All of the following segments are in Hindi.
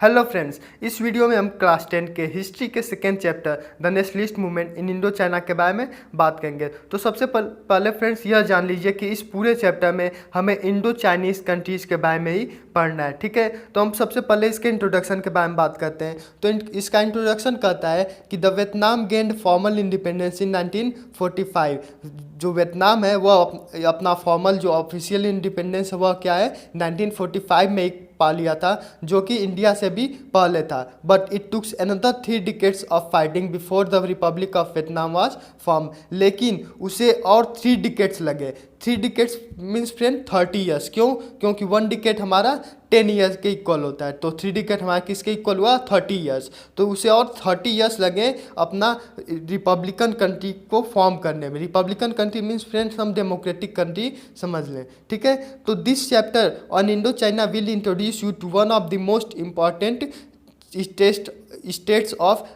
हेलो फ्रेंड्स, इस वीडियो में हम क्लास 10 के हिस्ट्री के second chapter the nationalist movement in Indo China के बारे में बात करेंगे। तो सबसे पहले फ्रेंड्स यह जान लीजिए कि इस पूरे चैप्टर में हमें इंडो चाइनीज़ कंट्रीज़ के बारे में ही पढ़ना है। ठीक है, तो हम सबसे पहले इसके इंट्रोडक्शन के बारे में बात करते हैं। तो इसका इंट्रोडक्शन कहता है कि the Vietnam gained formal independence in 1945। जो वियतनाम है वह अपना फॉर्मल जो ऑफिशियल इंडिपेंडेंस है वह क्या है 1945 में एक पा लिया था, जो कि इंडिया से भी पहले था। But it takes another 3 decades of fighting before the Republic of Vietnam was form. लेकिन उसे और 3 डिकेड्स लगे। 3 डिकेड्स मीन्स फ्रेंड 30 ईयर्स। क्यों? क्योंकि 1 डिकेड हमारा 10 ईयर्स के इक्वल होता है, तो 3 डिकेड हमारा किसके इक्वल हुआ 30 ईयर्स। तो उसे और 30 ईयर्स लगे अपना रिपब्लिकन कंट्री को फॉर्म करने में। रिपब्लिकन कंट्री मीन्स फ्रेंड्स हम डेमोक्रेटिक कंट्री समझ लें। ठीक है, तो this chapter on Indo China will introduce you to one of the most important states of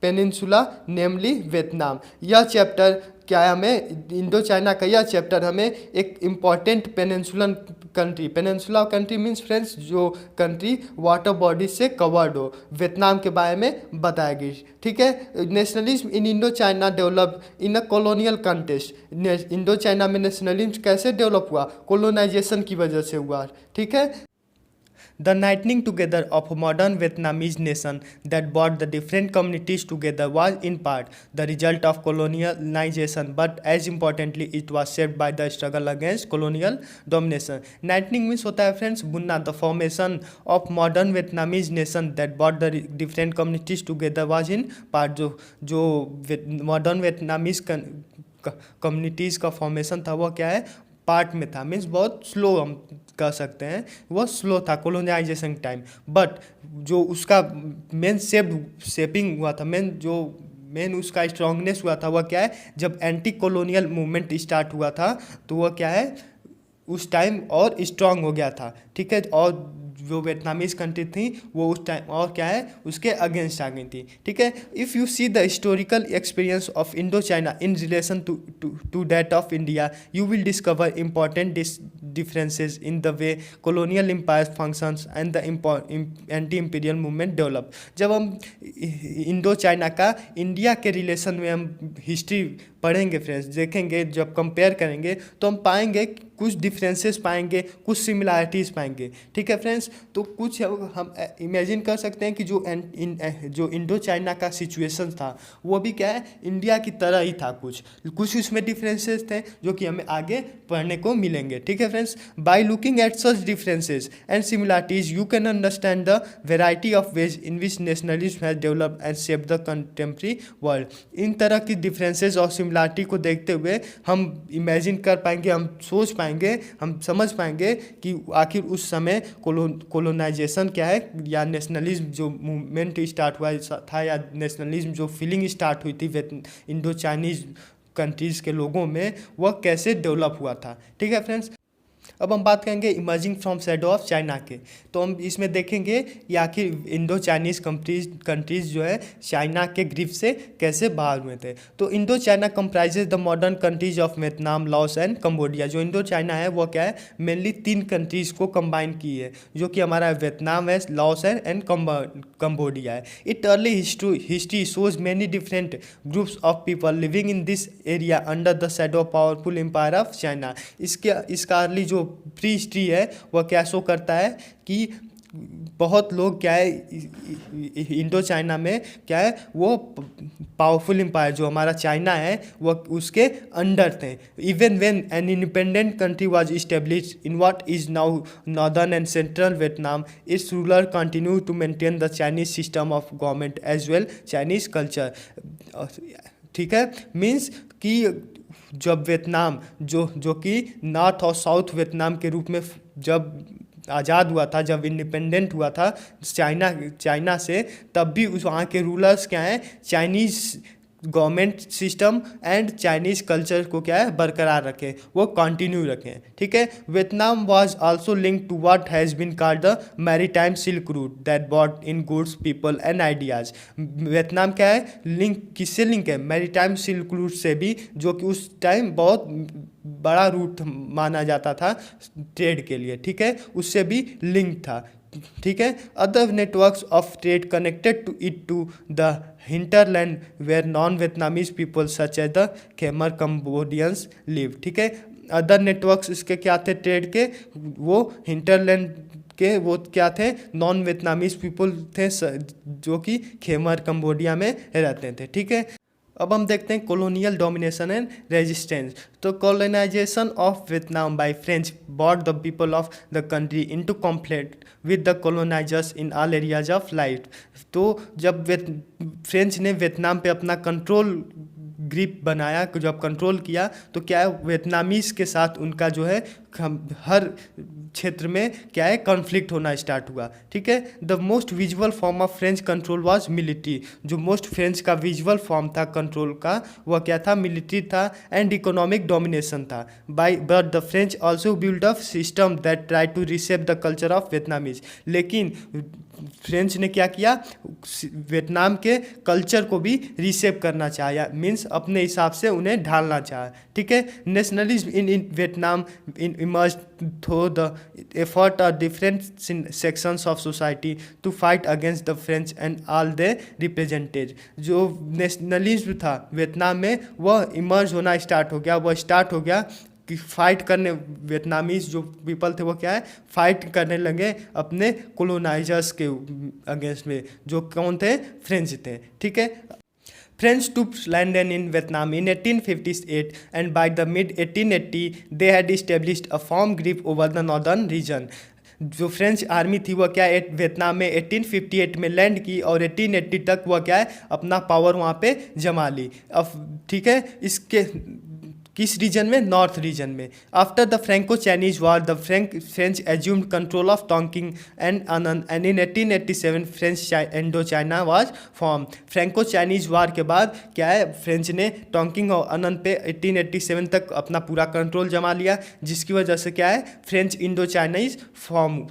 peninsula namely Vietnam. यह चैप्टर क्या है, हमें इंडो चाइना का यह चैप्टर हमें एक important peninsula country means friends जो कंट्री वाटर बॉडी से कवर्ड हो, वियतनाम के बारे में बताएगी। ठीक है, nationalism in Indo China develop in a colonial contest. Indo China में नेशनलिज्म कैसे डेवलप हुआ? कोलोनाइजेशन की वजह से हुआ। ठीक है, the knitting together of a modern Vietnamese nation that brought the different communities together was in part the result of colonialization, but as importantly it was shaped by the struggle against colonial domination. Knitting means होता है फ्रेंड्स बुनना। the formation of modern Vietnamese nation that brought the different communities together was in part जो मॉडर्न वियतनामीज कम्युनिटीज़ का फॉर्मेशन था वह क्या है पार्ट में था। मीन्स बहुत स्लो हम कह सकते हैं, वह स्लो था कोलोनाइजेशन टाइम। बट जो उसका मेन शेपिंग हुआ था, मेन उसका स्ट्रांगनेस हुआ था वह क्या है जब एंटी कॉलोनियल मूवमेंट स्टार्ट हुआ था, तो वह क्या है उस टाइम और स्ट्रांग हो गया था। ठीक है, और जो वियतनामीज कंट्री थी वो उस टाइम और क्या है उसके अगेंस्ट आ गई थी। ठीक है, if you see the historical experience of Indo China in relation to that of India, you will discover important differences in the way colonial empires functions and the anti-imperial movement develop। जब हम इंडो चाइना का इंडिया के रिलेशन में हम हिस्ट्री पढ़ेंगे फ्रेंड्स, देखेंगे, जब कंपेयर करेंगे तो हम पाएंगे कुछ डिफरेंसेस पाएंगे, कुछ सिमिलैरिटीज़ पाएंगे। ठीक है फ्रेंड्स, तो कुछ हम इमेजिन कर सकते हैं कि जो इंडो चाइना का सिचुएशन था वो भी क्या है इंडिया की तरह ही था। कुछ उसमें डिफरेंसेस थे जो कि हमें आगे पढ़ने को मिलेंगे। ठीक है friends, by looking at such differences and similarities you can understand the variety of ways in which nationalism has developed and shaped the contemporary world. इन तरह की डिफरेंसेस और सिमिलैरिटी को देखते हुए हम इमेजिन कर पाएंगे, हम सोच पाएंगे, हम समझ पाएंगे कि आखिर उस समय कोलोनाइजेशन क्या है या नेशनलिज्म जो मूवमेंट स्टार्ट हुआ था या नेशनलिज्म जो फीलिंग स्टार्ट हुई थी इंडो चाइनीज़ कंट्रीज़ के लोगों में वह कैसे डेवलप हुआ था। ठीक है फ्रेंड्स, अब हम बात करेंगे emerging from shadow of China के। तो हम इसमें देखेंगे कि आखिर इंडो चाइनीज़ कंट्रीज़ जो है चाइना के ग्रिप से कैसे बाहर हुए थे। तो Indo China comprises the modern countries of Vietnam, Laos and Cambodia. जो इंडो चाइना है वो क्या है मेनली 3 कंट्रीज़ को कंबाइन की है, जो कि हमारा वियतनाम है, लाओस है एंड कंबोडिया है। It early history shows many different groups of people living in this area under the shadow of powerful empire of China. इसका अर्ली जो प्री हिस्ट्री है वह क्या शो करता है कि बहुत लोग क्या है इंडो चाइना में क्या है वो पावरफुल एम्पायर जो हमारा चाइना है वह उसके अंडर थे। Even when an independent country was established in what is now northern and central Vietnam, its ruler continue to maintain the Chinese system of government as well Chinese culture. ठीक है, मीन्स कि जब वियतनाम जो कि नॉर्थ और साउथ वियतनाम के रूप में जब आज़ाद हुआ था, जब इंडिपेंडेंट हुआ था चाइना से, तब भी उस वहाँ के रूलर्स क्या हैं Chinese government system and Chinese culture को क्या है बरकरार रखें, वो कंटिन्यू रखें। ठीक है, Vietnam was also link to what has been called the maritime silk route that bought in goods people and ideas. Vietnam क्या है लिंक किससे लिंक है मैरीटाइम सिल्क रूट से भी, जो कि उस टाइम बहुत बड़ा रूट माना जाता था ट्रेड के लिए। ठीक है, उससे भी लिंक था। ठीक है। Other networks of trade connected to it to the hinterland where non Vietnamese people such as the Khmer Cambodians live, ठीक है। अदर नेटवर्क्स इसके क्या थे ट्रेड के, वो हिंटरलैंड के वो क्या थे, नॉन वियतनामीज पीपल थे जो कि खेमर कंबोडिया में रहते थे, ठीक है। अब हम देखते हैं कॉलोनियल डोमिनेशन एंड रेजिस्टेंस। तो colonisation of Vietnam by French bought the people of the country into conflict with the colonisers in all areas of life. तो जब फ्रेंच ने वियतनाम पे अपना कंट्रोल ग्रिप बनाया, जब कंट्रोल किया, तो क्या है वियतनामीज के साथ उनका जो है हर क्षेत्र में क्या है कॉन्फ्लिक्ट होना स्टार्ट हुआ, ठीक है। The most visual form of French control was military. जो मोस्ट फ्रेंच का विजुअल फॉर्म था कंट्रोल का, वह क्या था, मिलिट्री था एंड इकोनॉमिक डोमिनेशन था। By but the French also build up system that try to reshape the culture of Vietnamese. लेकिन फ्रेंच ने क्या किया, वियतनाम के कल्चर को भी रिसेप करना चाहा, मीन्स अपने हिसाब से उन्हें ढालना चाहा, ठीक है। Nationalism in Vietnam emerged through the effort of different sections of society to fight against the French and all they represented। जो नेशनलिज्म था वियतनाम में वह इमर्ज होना स्टार्ट हो गया, वह स्टार्ट हो गया कि फाइट करने, वियतनामीज जो पीपल थे वो क्या है फाइट करने लगे अपने कोलोनाइजर्स के अगेंस्ट में, जो कौन थे, फ्रेंच थे, ठीक है। French troops landed in Vietnam in 1858 and by the mid-1880 they had established a firm grip over the northern region। जो फ्रेंच आर्मी थी वह क्या है वियतनाम में 1858 में लैंड की और 1880 तक वह क्या है अपना पावर वहाँ पे जमा ली। अब ठीक है, इसके किस रीजन में, नॉर्थ रीजन में। After the Franco Chinese war the French assumed control of Tonkin and Annam and in 1887 French Indo China was form. Franco Chinese war के बाद क्या है फ्रेंच ने टोंकिंग और अनन पे 1887 तक अपना पूरा कंट्रोल जमा लिया, जिसकी वजह से क्या है French Indo Chinese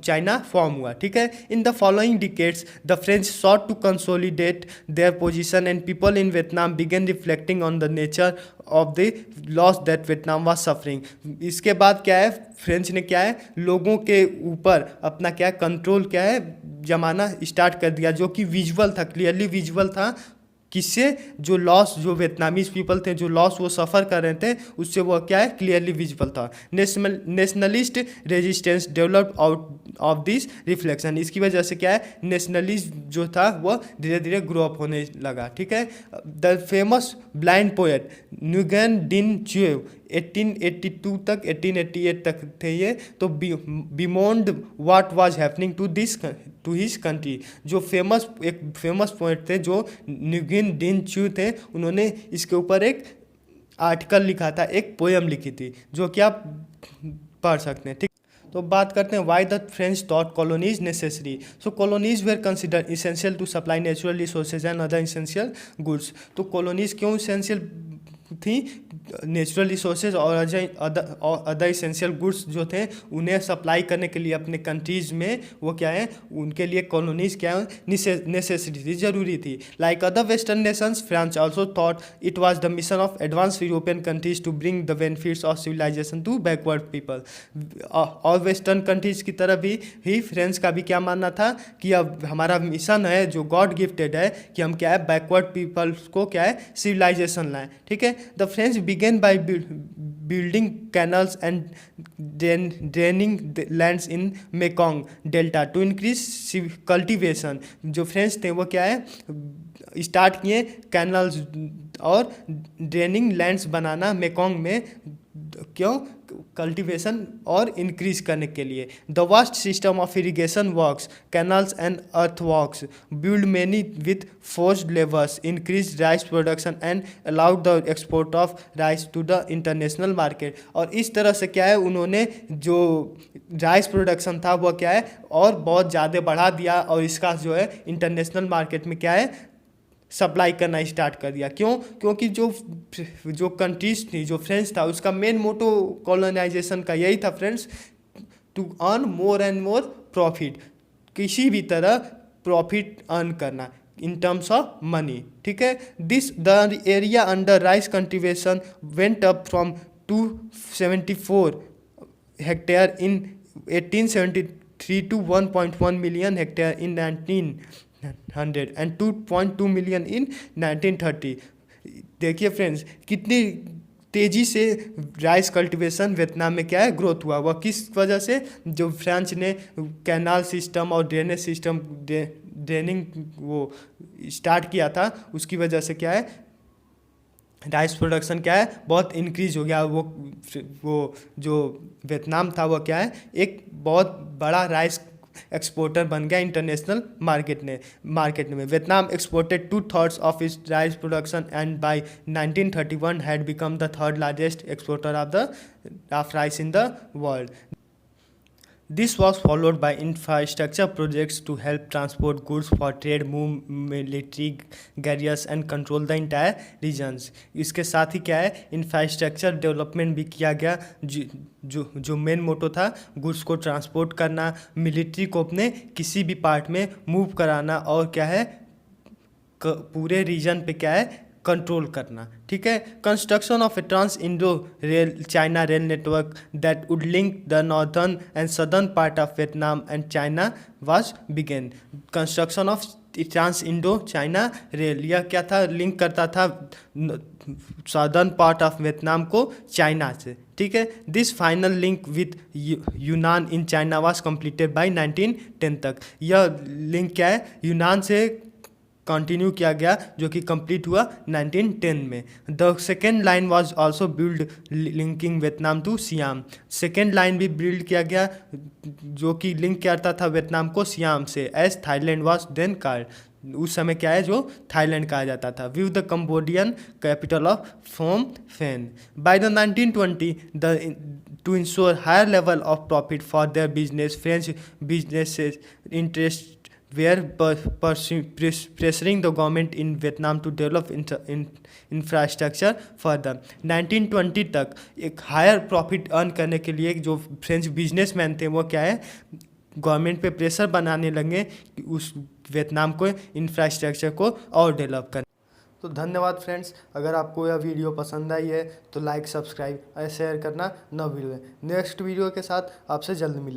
China form हुआ, ठीक है। In the following decades the French sought to consolidate their position and people in Vietnam began reflecting on the nature of the loss that Vietnam was suffering. इसके बाद क्या है फ्रेंच ने क्या है लोगों के ऊपर अपना क्या कंट्रोल क्या है जमाना स्टार्ट कर दिया, जो कि विजुअल था, क्लियरली विजुअल था। किससे, जो लॉस, जो वियतनामीज पीपल थे जो लॉस वो सफ़र कर रहे थे, उससे वो क्या है क्लियरली विजिबल था। Nationalist resistance developed out of this reflection. इसकी वजह से क्या है नेशनलिज्म जो था वो धीरे धीरे ग्रो अप होने लगा, ठीक है। The famous blind poet Nguyen Dinh Chieu 1882 तक 1888 तक थे ये, तो beyond what was happening to his country. जो एक फेमस पोएट थे जो न्यूगिन डिन च्यू थे, उन्होंने इसके ऊपर एक आर्टिकल लिखा था, एक पोएम लिखी थी, जो कि आप पढ़ सकते हैं, ठीक। तो बात करते हैं why the French thought colonies necessary. So colonies were considered essential to supply natural resources and other essential goods. तो कॉलोनीज क्यों इसेंशियल थी, नेचुरल रिसोर्सेज और अदर इसेंशियल गुड्स जो थे उन्हें सप्लाई करने के लिए अपने कंट्रीज़ में वो क्या है उनके लिए कॉलोनीज क्या है नेसेसरी थी, ज़रूरी थी। Like other western nations France also thought it was the mission of advance European countries to bring the benefits of civilisation to backward people. और वेस्टर्न कंट्रीज की तरफ भी फ्रेंच का भी क्या मानना था कि अब हमारा मिशन है जो गॉड गिफ्टेड है कि हम क्या है बैकवर्ड पीपल्स को क्या है सिविलाइजेशन लाएँ, ठीक है। The French began by building canals and draining the lands in Mekong Delta to increase cultivation। जो फ्रेंच थे वो क्या है स्टार्ट किए कैनल्स और ड्रेनिंग लैंड्स बनाना मेकोंग में, क्यों, कल्टीवेशन और इंक्रीज करने के लिए। The vast system of irrigation works canals and earth works build many with forced labours increase rice production and allowed the export of rice to the international market. और इस तरह से क्या है उन्होंने जो राइस प्रोडक्शन था वो क्या है और बहुत ज़्यादा बढ़ा दिया और इसका जो है इंटरनेशनल मार्केट में क्या है सप्लाई करना स्टार्ट कर दिया। क्यों, क्योंकि जो कंट्रीज थी, जो फ्रेंच था, उसका मेन मोटो कॉलोनाइजेशन का यही था friends, to earn more and more profit, किसी भी तरह प्रॉफिट अर्न करना इन टर्म्स ऑफ मनी, ठीक है। This the area under rice cultivation went up from 274 hectare in 1870 3 to 1.1 million hectare in 1900 and 2.2 million in 1930। देखिए फ्रेंड्स कितनी तेज़ी से राइस कल्टीवेशन वियतनाम में क्या है ग्रोथ हुआ। वह किस वजह से, जो फ्रेंच ने कैनाल सिस्टम और ड्रेनेज सिस्टम ड्रेनिंग वो स्टार्ट किया था, उसकी वजह से क्या है राइस प्रोडक्शन क्या है बहुत इंक्रीज हो गया। वो जो वियतनाम था वो क्या है एक बहुत बड़ा राइस एक्सपोर्टर बन गया इंटरनेशनल मार्केट में। Vietnam exported 2/3 of its rice production and by 1931 had become the third largest exporter of rice in the world. This was followed by infrastructure projects to help transport goods for trade, move military carriers and control the entire regions। इसके साथ ही क्या है इंफ्रास्ट्रक्चर डेवलपमेंट भी किया गया, जो मेन मोटो था गुड्स को ट्रांसपोर्ट करना, मिलिट्री को अपने किसी भी पार्ट में मूव कराना और क्या है पूरे रीजन पे क्या है कंट्रोल करना। ठीक है, construction of a trans Indo rail China rail network that would link the northern and southern part of Vietnam and China was begun. Construction of trans Indo China rail, यह क्या था लिंक करता था सदर्न पार्ट ऑफ वियतनाम को चाइना से। ठीक है, this final link with Yunnan in China was completed by 1910 तक। यह लिंक क्या है यूनान से कंटिन्यू किया गया जो कि कंप्लीट हुआ 1910 में। The second line was also build linking Vietnam to Siam. Second line भी बिल्ड किया गया जो कि लिंक करता था वियतनाम को सियाम से, as Thailand was then called. उस समय क्या है जो थाईलैंड कहा जाता था। Via the Cambodian capital of Phnom Penh. By the 1920 to ensure higher level of profit for their business, French businesses interest were pressuring the government in Vietnam to develop infrastructure further। 1920 तक एक हायर प्रॉफिट अर्न करने के लिए जो फ्रेंच बिजनेसमैन थे वो क्या है गवर्नमेंट पे प्रेशर बनाने लगे कि उस वियतनाम को इंफ्रास्ट्रक्चर को और डेवलप करना। तो धन्यवाद फ्रेंड्स, अगर आपको यह वीडियो पसंद आई है तो लाइक सब्सक्राइब और शेयर करना न भूलें। नेक्स्ट वीडियो के साथ आपसे जल्द मिलें।